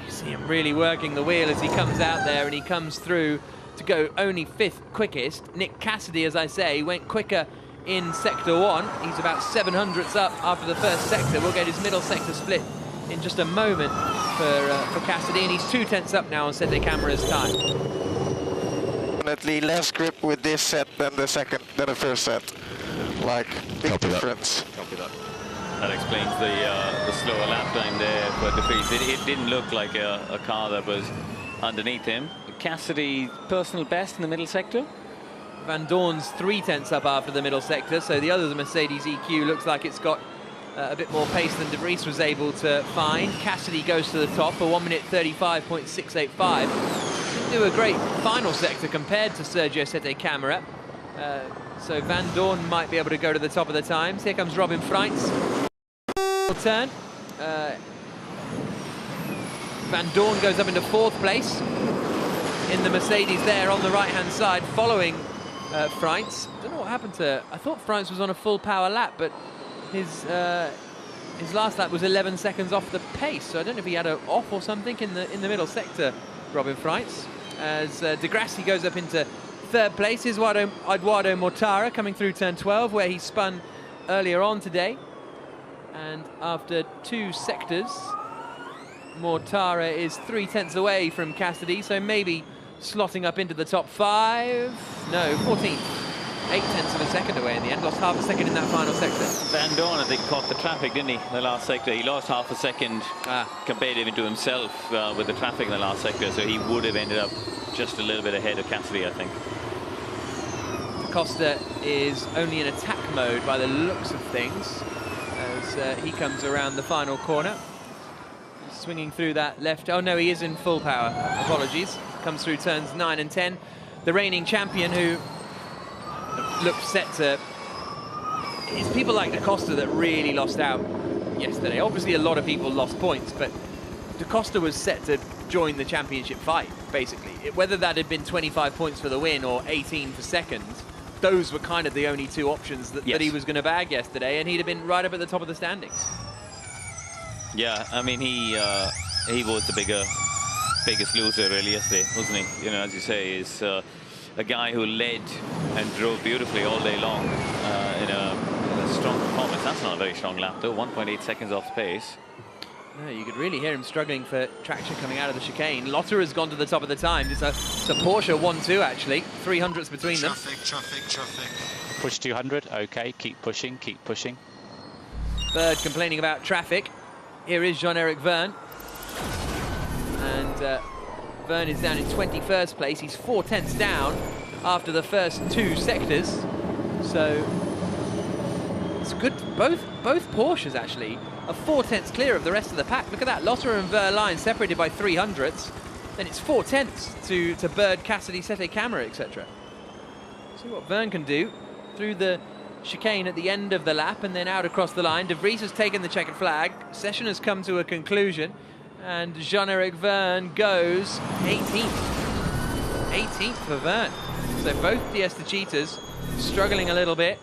You see him really working the wheel as he comes out there, and he comes through to go only 5th quickest. Nick Cassidy, as I say, went quicker in sector 1. He's about 700ths up after the first sector. We'll get his middle sector split in just a moment for Cassidy, and he's 2/10ths up now on Sette Camara's time. Definitely less grip with this set than the first set. Like, big difference. Copy that. That explains the slower lap time there for de Vries. It didn't look like a car that was underneath him. Cassidy, personal best in the middle sector. Van Dorn's 3/10ths up after the middle sector, so the other Mercedes EQ looks like it's got a bit more pace than de Vries was able to find. Cassidy goes to the top for 1 minute 35.685. Didn't do a great final sector compared to Sergio Sette Camara. So Van Dorn might be able to go to the top of the times. Here comes Robin Freitz. Turn. Van Dorn goes up into 4th place in the Mercedes there on the right-hand side, following Freitz. Don't know what happened to... I thought Freitz was on a full power lap, but his last lap was 11 seconds off the pace, so I don't know if he had an off or something in the middle sector, Robin Freitz. As de Grassi goes up into 3rd place. Here's Eduardo Mortara coming through turn 12, where he spun earlier on today. And after 2 sectors, Mortara is 3/10ths away from Cassidy, so maybe slotting up into the top 5. No, 14th. 8/10ths of a second away in the end. Lost half a second in that final sector. Van Dorn, I think, caught the traffic, didn't he? The last sector. He lost half a second compared even to himself with the traffic in the last sector, so he would have ended up just a little bit ahead of Cassidy, I think. Costa is only in attack mode by the looks of things, as he comes around the final corner. Swinging through that left. Oh no, he is in full power. Apologies. Comes through turns 9 and 10. The reigning champion, who looked set to... It's people like Costa that really lost out yesterday. Obviously, a lot of people lost points, but Costa was set to join the championship fight, basically. Whether that had been 25 points for the win or 18 for second, those were kind of the only 2 options that he was going to bag yesterday, and he'd have been right up at the top of the standings. Yeah, I mean, he was the biggest loser really yesterday, wasn't he? You know, as you say, is a guy who led and drove beautifully all day long in a strong performance. That's not a very strong lap though, 1.8 seconds off pace. No, you could really hear him struggling for traction coming out of the chicane. Lotter has gone to the top of the times. It's a Porsche 1-2 actually, 300ths between Traffic. Push 200, okay, keep pushing, keep pushing. Bird complaining about traffic. Here is Jean-Eric Verne. And Verne is down in 21st place. He's 4/10 down after the first 2 sectors. So it's good. Both Porsches actually are 4/10 clear of the rest of the pack. Look at that, Lotterer and Verline separated by 300ths. Then it's 4/10 to Bird, Cassidy, Sette Camera, etc. See what Verne can do through the chicane at the end of the lap and then out across the line. De Vries has taken the checkered flag. Session has come to a conclusion. And Jean-Eric Verne goes 18th. 18th for Verne. So both Diesta Cheetahs struggling a little bit.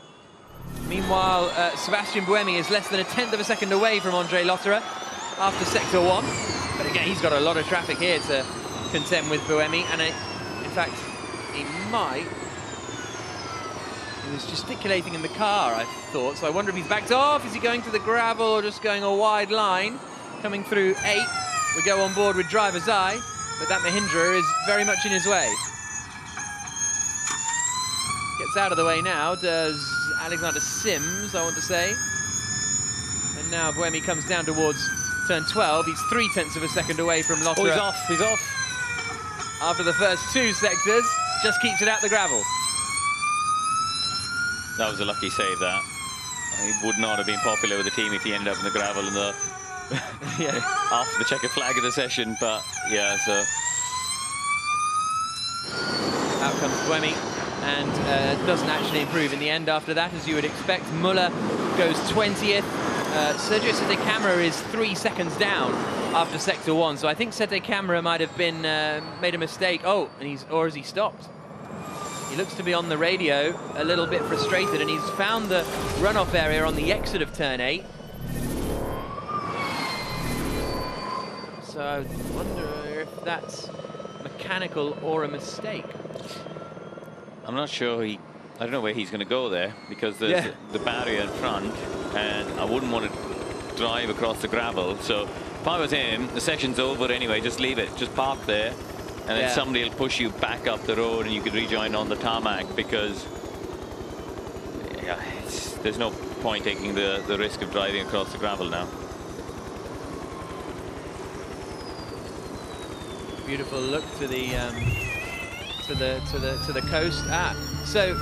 Meanwhile, Sebastian Buemi is less than 1/10 of a second away from Andre Lotterer after sector 1. But again, he's got a lot of traffic here to contend with Buemi. And in fact, he might. He was gesticulating in the car, I thought. So I wonder if he's backed off. Is he going to the gravel or just going a wide line? Coming through 8. We go on board with driver's eye, but that Mahindra is very much in his way. Gets out of the way now, does Alexander Sims, I want to say. And now Buemi comes down towards turn 12. He's 3/10 of a second away from Lotterer. Oh, he's off, he's off. After the first 2 sectors, just keeps it out the gravel. That was a lucky save, that. He would not have been popular with the team if he ended up in the gravel in the Yeah. after the checkered flag of the session, but yeah, so out comes Buemi, and doesn't actually improve in the end after that, as you would expect. Muller goes 20th. Sergio Sette Camera is 3 seconds down after sector 1, so I think Sette Camera might have been made a mistake. Oh, and or has he stopped? He looks to be on the radio, a little bit frustrated, and he's found the runoff area on the exit of turn 8. So I wonder if that's mechanical or a mistake. I'm not sure I don't know where he's going to go there, because there's the barrier in front, and I wouldn't want to drive across the gravel. So if I was him, the session's over anyway, just leave it, just park there, and then somebody will push you back up the road and you could rejoin on the tarmac, because there's no point taking the risk of driving across the gravel now. Beautiful look to the coast. So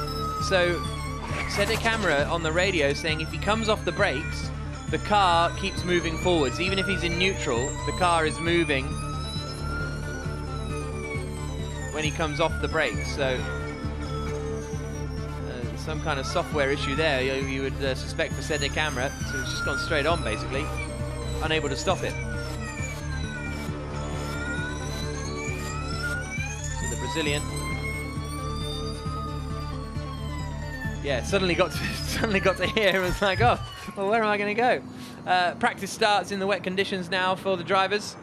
Sette Camera on the radio saying if he comes off the brakes, the car keeps moving forwards. Even if he's in neutral, the car is moving when he comes off the brakes. So some kind of software issue there, you would suspect for Sette Camera. So it's just gone straight on, basically, unable to stop it. Brazilian. Yeah, suddenly got to hear and was like, oh, well, where am I going to go? Practice starts in the wet conditions now for the drivers,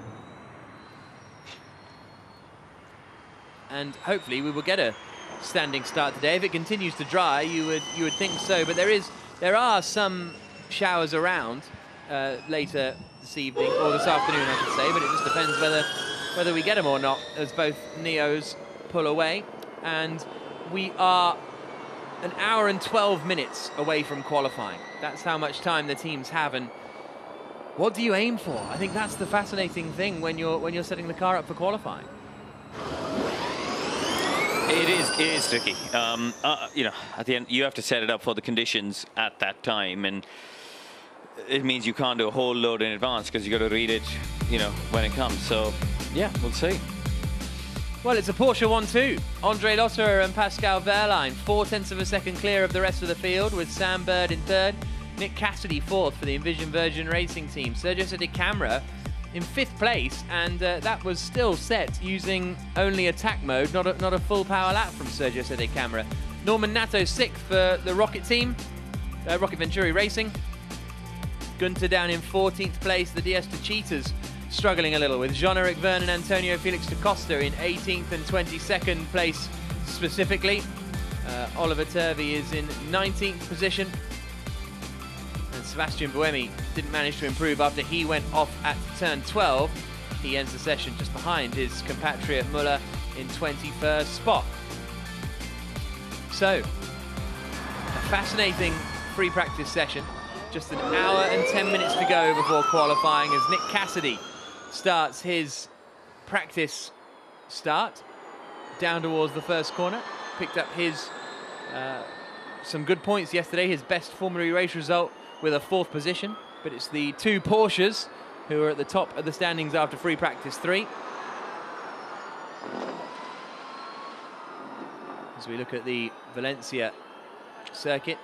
and hopefully we will get a standing start today. If it continues to dry, you would think so, but there are some showers around later this evening, or this afternoon, I should say, but it just depends whether we get them or not, as both Neos pull away. And we are an hour and 12 minutes away from qualifying. That's how much time the teams have. And what do you aim for? I think that's the fascinating thing when you're setting the car up for qualifying. It is tricky. You know, at the end, you have to set it up for the conditions at that time, and it means you can't do a whole load in advance because you got to read it, you know, when it comes. So yeah, we'll see. Well, it's a Porsche 1-2. Andre Lotterer and Pascal Wehrlein, 4/10 of a second clear of the rest of the field, with Sam Bird in 3rd, Nick Cassidy 4th for the Envision Virgin Racing team. Sergio Sette Camera in 5th place, and that was still set using only attack mode, not a full power lap from Sergio Sette Camera. Norman Nato 6th for the Rocket team, Rocket Venturi Racing. Gunter down in 14th place. The Diesta Cheetahs struggling a little, with Jean-Eric Verne and Antonio Felix to Costa in 18th and 22nd place specifically. Oliver Turvey is in 19th position. And Sebastian Buemi didn't manage to improve after he went off at turn 12. He ends the session just behind his compatriot Muller in 21st spot. So, a fascinating free practice session. Just an hour and 10 minutes to go before qualifying as Nick Cassidy starts his practice start down towards the first corner. Picked up his some good points yesterday, his best formulary race result with a 4th position, but it's the 2 Porsches who are at the top of the standings after free practice 3. As we look at the Valencia circuit,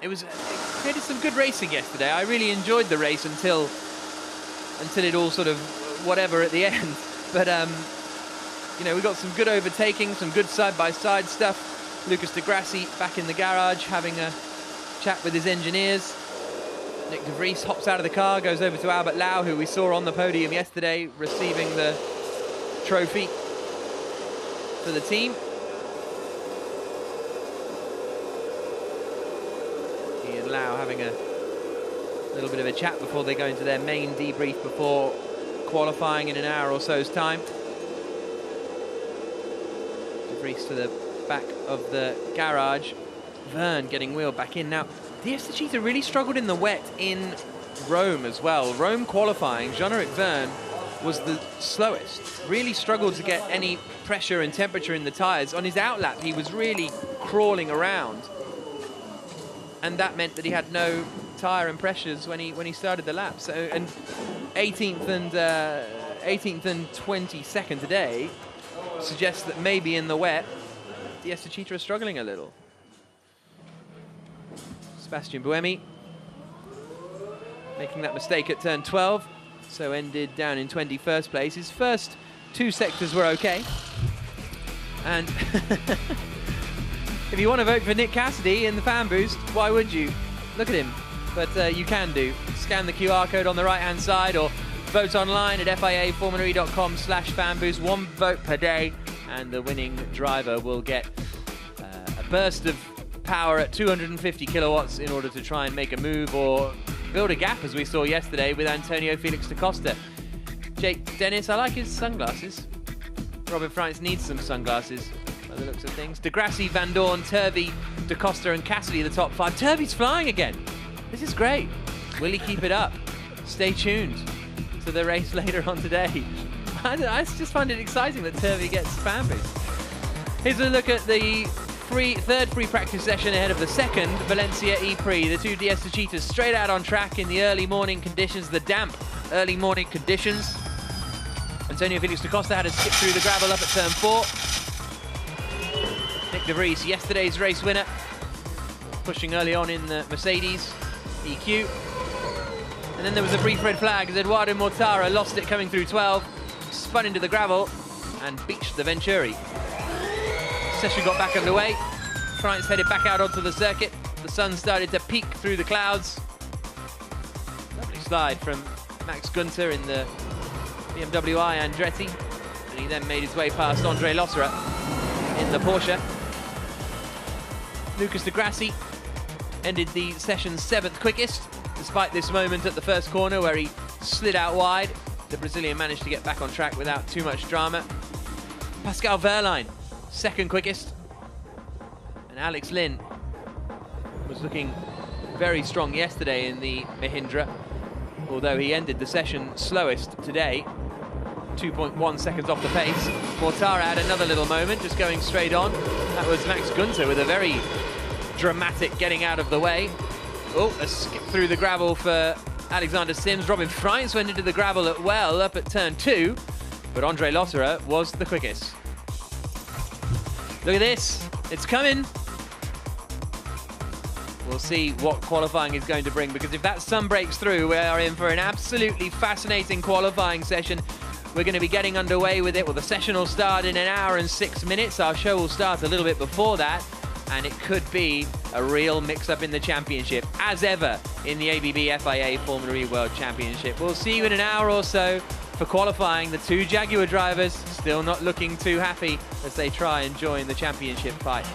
it created some good racing yesterday. I really enjoyed the race until it all sort of whatever at the end. But you know, we got some good overtaking, some good side-by-side stuff. Lucas de Grassi back in the garage having a chat with his engineers. Nick de Vries hops out of the car, goes over to Albert Lau, who we saw on the podium yesterday receiving the trophy for the team. He and Lau having a little bit of a chat before they go into their main debrief before qualifying in an hour or so's time. De Vries to the back of the garage. Verne getting wheeled back in. Now, DS the Cheetah really struggled in the wet in Rome as well. Rome qualifying, Jean-Eric Verne was the slowest. Really struggled to get any pressure and temperature in the tyres. On his outlap, he was really crawling around. And that meant that he had no tyre and pressures when he started the lap. So, and 18th and 22nd today suggests that maybe in the wet, DS the Cheetah is struggling a little. Sebastian Buemi making that mistake at turn 12, so ended down in 21st place. His first 2 sectors were okay. And if you want to vote for Nick Cassidy in the fan boost, why would you? Look at him. But you can do. Scan the QR code on the right-hand side or vote online at fiaformulary.com/fanboost. 1 vote per day, and the winning driver will get a burst of power at 250 kilowatts in order to try and make a move or build a gap, as we saw yesterday with Antonio Felix da Costa. Jake Dennis, I like his sunglasses. Robin Frantz needs some sunglasses by the looks of things. De Grassi, Van Dorn, Turvey, da Costa and Cassidy the top 5. Turvey's flying again. This is great. Will he keep it up? Stay tuned to the race later on today. I just find it exciting that Turvey gets fan boost. Here's a look at the third free practice session ahead of the second Valencia E-Prix. The 2 DS Cheetahs straight out on track in the early morning conditions, the damp early morning conditions. Antonio Felix da Costa had to skip through the gravel up at turn 4. Nick de Vries, yesterday's race winner, pushing early on in the Mercedes EQ. And then there was a brief red flag as Eduardo Mortara lost it coming through 12, spun into the gravel and beached the Venturi. Session got back underway. France headed back out onto the circuit. The sun started to peek through the clouds. Lovely slide from Max Günther in the BMW I Andretti. And he then made his way past Andre Lotterer in the Porsche. Lucas de Grassi ended the session's 7th quickest, despite this moment at the first corner where he slid out wide. The Brazilian managed to get back on track without too much drama. Pascal Wehrlein, 2nd quickest. And Alex Lynn was looking very strong yesterday in the Mahindra, although he ended the session slowest today, 2.1 seconds off the pace. Mortara had another little moment, just going straight on. That was Max Günther with a very dramatic getting out of the way. Oh, a skip through the gravel for Alexander Sims. Robin Frantz went into the gravel at well up at turn 2, but Andre Lotterer was the quickest. Look at this, it's coming. We'll see what qualifying is going to bring, because if that sun breaks through, we are in for an absolutely fascinating qualifying session. We're going to be getting underway with it. Well, the session will start in an hour and 6 minutes. Our show will start a little bit before that, and it could be a real mix-up in the championship, as ever in the ABB FIA Formula E World Championship. We'll see you in an hour or so for qualifying. The 2 Jaguar drivers still not looking too happy as they try and join the championship fight.